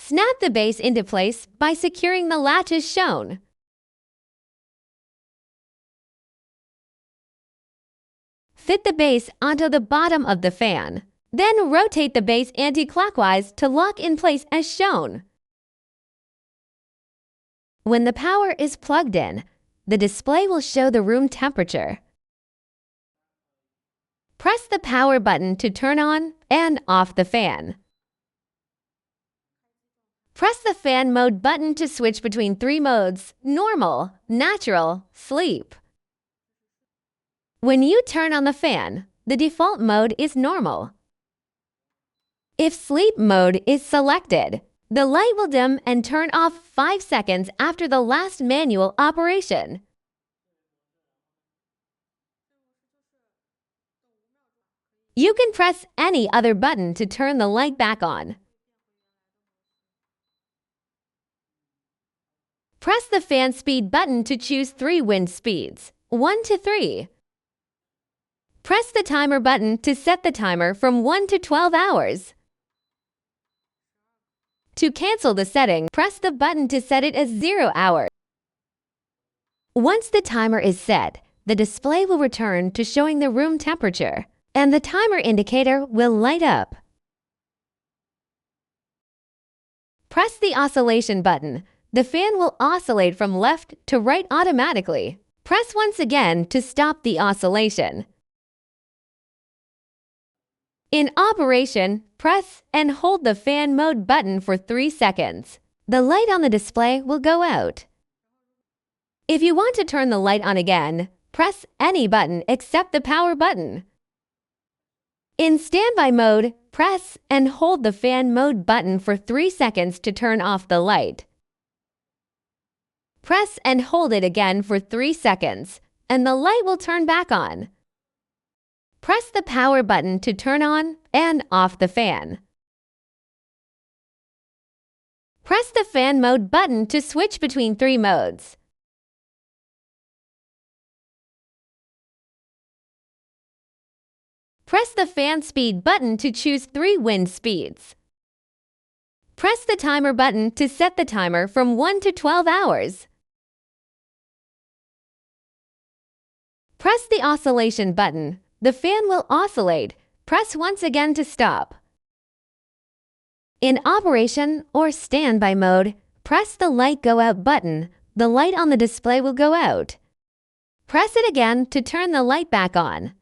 Snap the base into place by securing the latches shown. Fit the base onto the bottom of the fan. Then rotate the base anti-clockwise to lock in place as shown. When the power is plugged in, the display will show the room temperature. Press the power button to turn on and off the fan. Press the fan mode button to switch between 3 modes: normal, natural, sleep. When you turn on the fan, the default mode is normal. If sleep mode is selected, the light will dim and turn off 5 seconds after the last manual operation. You can press any other button to turn the light back on. Press the fan speed button to choose 3 wind speeds, 1 to 3. Press the timer button to set the timer from 1 to 12 hours. To cancel the setting, press the button to set it as 0 hours. Once the timer is set, the display will return to showing the room temperature, and the timer indicator will light up. Press the oscillation button. The fan will oscillate from left to right automatically. Press once again to stop the oscillation. In operation, press and hold the fan mode button for 3 seconds. The light on the display will go out. If you want to turn the light on again, press any button except the power button. In standby mode, press and hold the fan mode button for 3 seconds to turn off the light. Press and hold it again for 3 seconds, and the light will turn back on. Press the power button to turn on and off the fan. Press the fan mode button to switch between 3 modes. Press the fan speed button to choose 3 wind speeds. Press the timer button to set the timer from 1 to 12 hours. Press the oscillation button. The fan will oscillate. Press once again to stop. In operation or standby mode, press the light go out button. The light on the display will go out. Press it again to turn the light back on.